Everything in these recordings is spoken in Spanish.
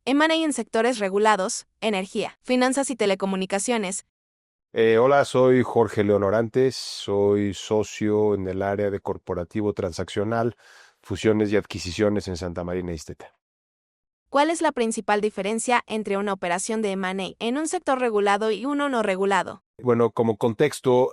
M&A en sectores regulados, energía, finanzas y telecomunicaciones. Hola, soy Jorge Leonorantes, soy socio en el área de corporativo transaccional, fusiones y adquisiciones en Santa Marina Isteta. ¿Cuál es la principal diferencia entre una operación de M&A en un sector regulado y uno no regulado? Bueno, como contexto,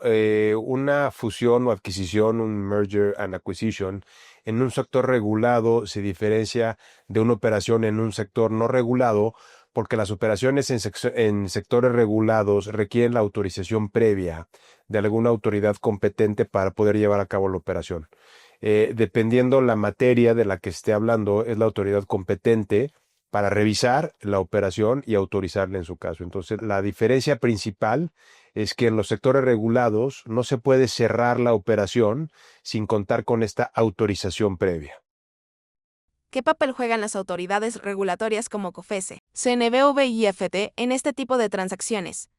una fusión o adquisición, un merger and acquisition, en un sector regulado se diferencia de una operación en un sector no regulado porque las operaciones en sectores regulados requieren la autorización previa de alguna autoridad competente para poder llevar a cabo la operación. Dependiendo la materia de la que esté hablando, es la autoridad competente para revisar la operación y autorizarla en su caso. Entonces, la diferencia principal es que en los sectores regulados no se puede cerrar la operación sin contar con esta autorización previa. ¿Qué papel juegan las autoridades regulatorias como COFECE, CNBV y IFT en este tipo de transacciones?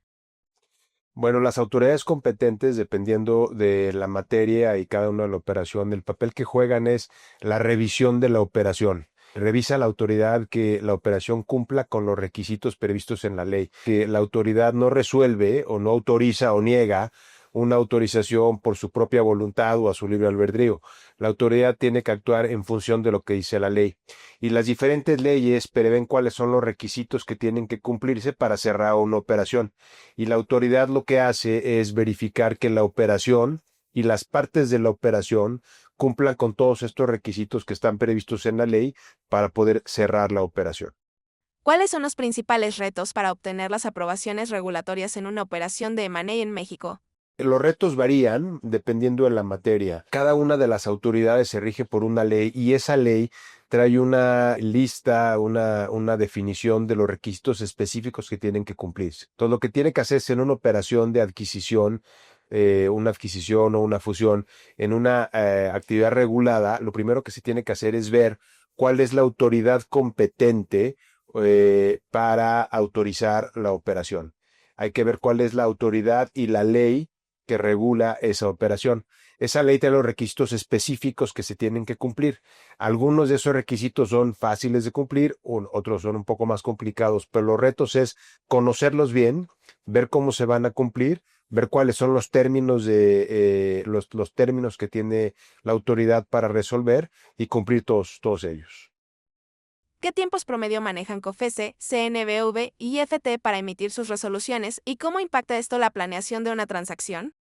Bueno, las autoridades competentes, dependiendo de la materia y cada una de la operación, el papel que juegan es la revisión de la operación. Revisa la autoridad que la operación cumpla con los requisitos previstos en la ley, que la autoridad no resuelve o no autoriza o niega una autorización por su propia voluntad o a su libre albedrío. La autoridad tiene que actuar en función de lo que dice la ley. Y las diferentes leyes prevén cuáles son los requisitos que tienen que cumplirse para cerrar una operación. Y la autoridad lo que hace es verificar que la operación y las partes de la operación cumplan con todos estos requisitos que están previstos en la ley para poder cerrar la operación. ¿Cuáles son los principales retos para obtener las aprobaciones regulatorias en una operación de M&A en México? Los retos varían dependiendo de la materia. Cada una de las autoridades se rige por una ley y esa ley trae una lista, una definición de los requisitos específicos que tienen que cumplirse. Entonces, lo que tiene que hacerse en una operación de adquisición, una adquisición o una fusión, en una actividad regulada, lo primero que se tiene que hacer es ver cuál es la autoridad competente para autorizar la operación. Hay que ver cuál es la autoridad y la ley que regula esa operación. Esa ley tiene los requisitos específicos que se tienen que cumplir. Algunos de esos requisitos son fáciles de cumplir, otros son un poco más complicados, pero los retos es conocerlos bien, ver cómo se van a cumplir, ver cuáles son los términos los términos que tiene la autoridad para resolver y cumplir todos ellos. ¿Qué tiempos promedio manejan COFECE, CNBV y IFT para emitir sus resoluciones y cómo impacta esto la planeación de una transacción?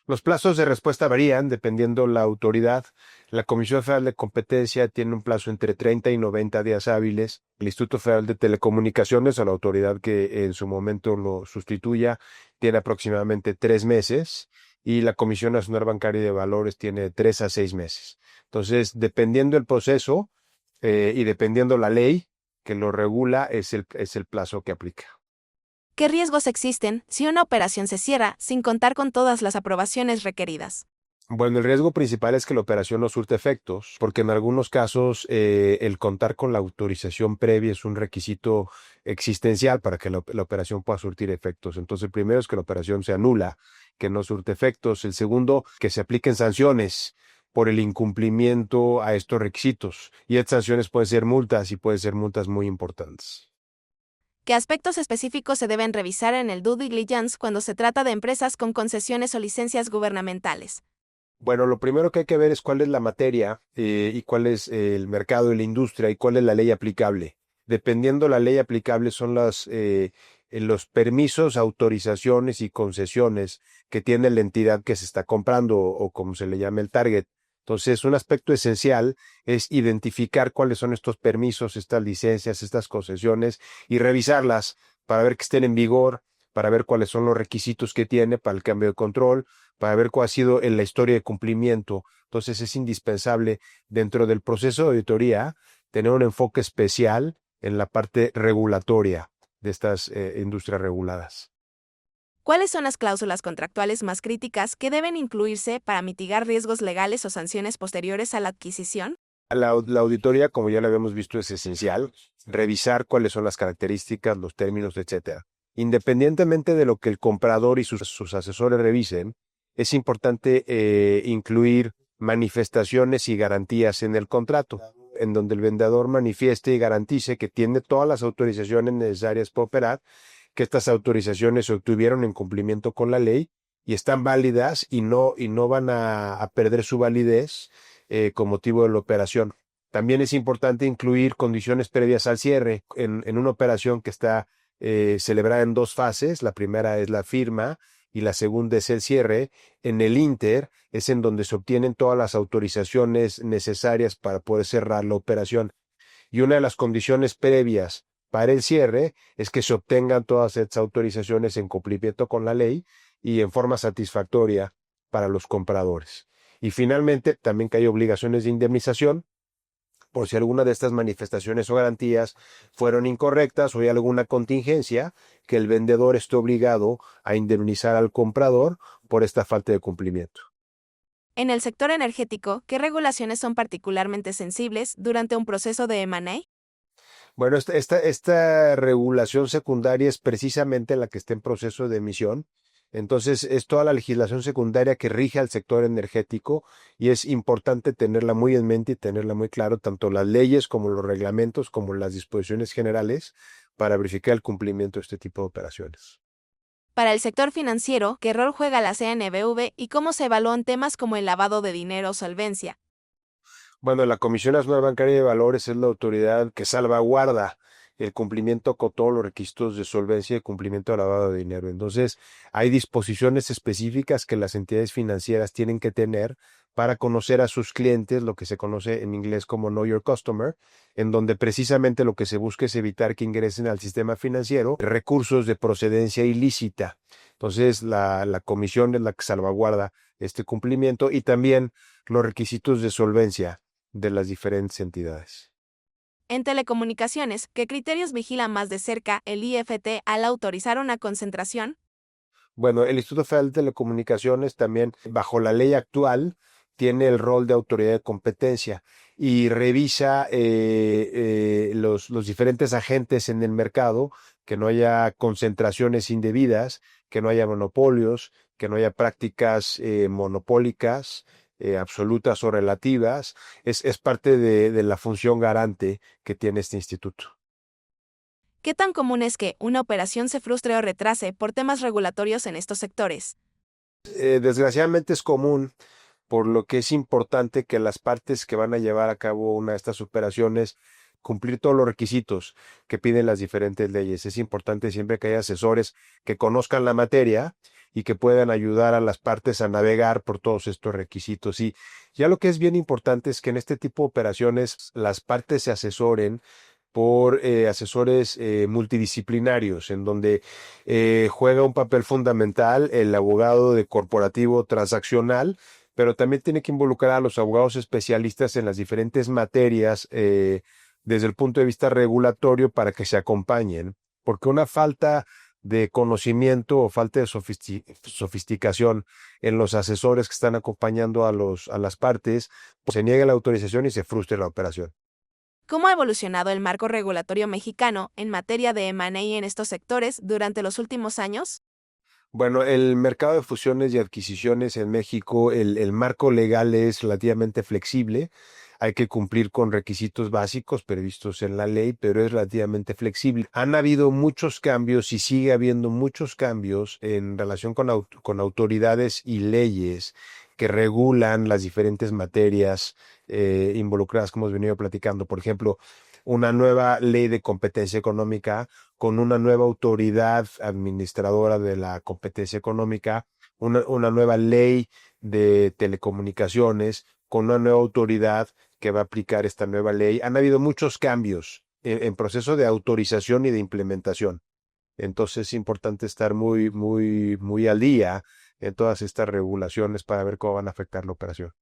Los plazos de respuesta varían dependiendo la autoridad. La Comisión Federal de Competencia tiene un plazo entre 30 y 90 días hábiles. El Instituto Federal de Telecomunicaciones, o la autoridad que en su momento lo sustituya, tiene aproximadamente 3 meses. Y la Comisión Nacional Bancaria y de Valores tiene 3 a 6 meses. Entonces, dependiendo el proceso y dependiendo la ley que lo regula, es el plazo que aplica. ¿Qué riesgos existen si una operación se cierra sin contar con todas las aprobaciones requeridas? Bueno, el riesgo principal es que la operación no surte efectos, porque en algunos casos el contar con la autorización previa es un requisito existencial para que la operación pueda surtir efectos. Entonces, el primero es que la operación se anula, que no surte efectos. El segundo, que se apliquen sanciones por el incumplimiento a estos requisitos. Y estas sanciones pueden ser multas y pueden ser multas muy importantes. ¿Qué aspectos específicos se deben revisar en el due diligence cuando se trata de empresas con concesiones o licencias gubernamentales? Bueno, lo primero que hay que ver es cuál es la materia y cuál es el mercado y la industria y cuál es la ley aplicable. Dependiendo la ley aplicable son los permisos, autorizaciones y concesiones que tiene la entidad que se está comprando o como se le llama el target. Entonces, un aspecto esencial es identificar cuáles son estos permisos, estas licencias, estas concesiones y revisarlas para ver que estén en vigor, para ver cuáles son los requisitos que tiene para el cambio de control, para ver cuál ha sido en la historia de cumplimiento. Entonces es indispensable dentro del proceso de auditoría tener un enfoque especial en la parte regulatoria de estas industrias reguladas. ¿Cuáles son las cláusulas contractuales más críticas que deben incluirse para mitigar riesgos legales o sanciones posteriores a la adquisición? La auditoría, como ya lo habíamos visto, es esencial. Revisar cuáles son las características, los términos, etcétera. Independientemente de lo que el comprador y sus asesores revisen, es importante incluir manifestaciones y garantías en el contrato. en donde el vendedor manifieste y garantice que tiene todas las autorizaciones necesarias para operar, que estas autorizaciones se obtuvieron en cumplimiento con la ley y están válidas y no van a perder su validez con motivo de la operación. También es importante incluir condiciones previas al cierre en una operación que está celebrada en dos fases. La primera es la firma y la segunda es el cierre. En el Inter es en donde se obtienen todas las autorizaciones necesarias para poder cerrar la operación. Y una de las condiciones previas para el cierre es que se obtengan todas estas autorizaciones en cumplimiento con la ley y en forma satisfactoria para los compradores. Y finalmente, también que hay obligaciones de indemnización por si alguna de estas manifestaciones o garantías fueron incorrectas o hay alguna contingencia, que el vendedor esté obligado a indemnizar al comprador por esta falta de cumplimiento. En el sector energético, ¿qué regulaciones son particularmente sensibles durante un proceso de M&A? Bueno, esta regulación secundaria es precisamente la que está en proceso de emisión. Entonces, es toda la legislación secundaria que rige al sector energético y es importante tenerla muy en mente y tenerla muy claro, tanto las leyes como los reglamentos, como las disposiciones generales, para verificar el cumplimiento de este tipo de operaciones. Para el sector financiero, ¿qué rol juega la CNBV y cómo se evalúan temas como el lavado de dinero o solvencia? Bueno, la Comisión Nacional Bancaria de Valores es la autoridad que salvaguarda el cumplimiento con todos los requisitos de solvencia y cumplimiento de lavado de dinero. Entonces, hay disposiciones específicas que las entidades financieras tienen que tener para conocer a sus clientes, lo que se conoce en inglés como Know Your Customer, en donde precisamente lo que se busca es evitar que ingresen al sistema financiero recursos de procedencia ilícita. Entonces, la comisión es la que salvaguarda este cumplimiento y también los requisitos de solvencia de las diferentes entidades. En telecomunicaciones, ¿qué criterios vigila más de cerca el IFT al autorizar una concentración? Bueno, el Instituto Federal de Telecomunicaciones también, bajo la ley actual, tiene el rol de autoridad de competencia y revisa los diferentes agentes en el mercado, que no haya concentraciones indebidas, que no haya monopolios, que no haya prácticas monopólicas, absolutas o relativas. Es parte de la función garante que tiene este instituto. ¿Qué tan común es que una operación se frustre o retrase por temas regulatorios en estos sectores? Desgraciadamente es común, por lo que es importante que las partes que van a llevar a cabo una de estas operaciones cumplir todos los requisitos que piden las diferentes leyes. Es importante siempre que haya asesores que conozcan la materia y que puedan ayudar a las partes a navegar por todos estos requisitos. Y ya lo que es bien importante es que en este tipo de operaciones las partes se asesoren por asesores multidisciplinarios, en donde juega un papel fundamental el abogado de corporativo transaccional, pero también tiene que involucrar a los abogados especialistas en las diferentes materias desde el punto de vista regulatorio para que se acompañen, porque una falta de conocimiento o falta de sofisticación en los asesores que están acompañando a las partes, pues se niega la autorización y se frustra la operación. ¿Cómo ha evolucionado el marco regulatorio mexicano en materia de M&A en estos sectores durante los últimos años? Bueno, el mercado de fusiones y adquisiciones en México, el marco legal es relativamente flexible. Hay que cumplir con requisitos básicos previstos en la ley, pero es relativamente flexible. Han habido muchos cambios y sigue habiendo muchos cambios en relación con autoridades y leyes que regulan las diferentes materias involucradas, como hemos venido platicando. Por ejemplo, una nueva ley de competencia económica con una nueva autoridad administradora de la competencia económica, una nueva ley de telecomunicaciones con una nueva autoridad que va a aplicar esta nueva ley. Han habido muchos cambios en proceso de autorización y de implementación. Entonces es importante estar muy al día en todas estas regulaciones para ver cómo van a afectar la operación.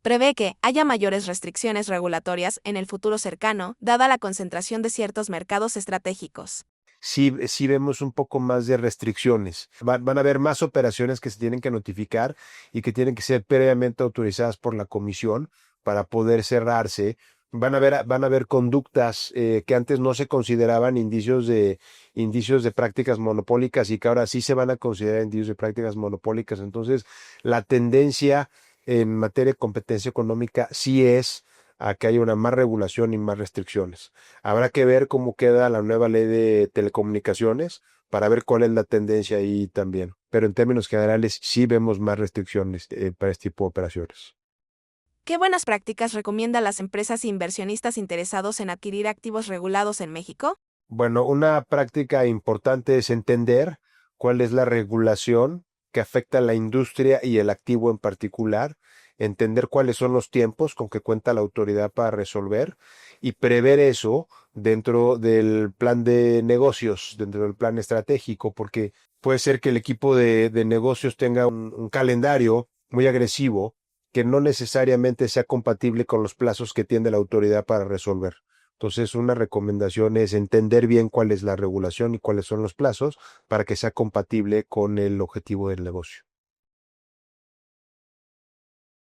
Prevé que haya mayores restricciones regulatorias en el futuro cercano, dada la concentración de ciertos mercados estratégicos. Sí vemos un poco más de restricciones. Van a haber más operaciones que se tienen que notificar y que tienen que ser previamente autorizadas por la comisión para poder cerrarse. Van a haber conductas que antes no se consideraban indicios de prácticas monopólicas y que ahora sí se van a considerar indicios de prácticas monopólicas. Entonces, la tendencia en materia de competencia económica sí es a que haya una más regulación y más restricciones. Habrá que ver cómo queda la nueva ley de telecomunicaciones para ver cuál es la tendencia ahí también. Pero en términos generales sí vemos más restricciones para este tipo de operaciones. ¿Qué buenas prácticas recomienda a las empresas e inversionistas interesados en adquirir activos regulados en México? Bueno, una práctica importante es entender cuál es la regulación que afecta a la industria y el activo en particular, entender cuáles son los tiempos con que cuenta la autoridad para resolver y prever eso dentro del plan de negocios, dentro del plan estratégico, porque puede ser que el equipo de negocios tenga un calendario muy agresivo que no necesariamente sea compatible con los plazos que tiene la autoridad para resolver. Entonces, una recomendación es entender bien cuál es la regulación y cuáles son los plazos para que sea compatible con el objetivo del negocio.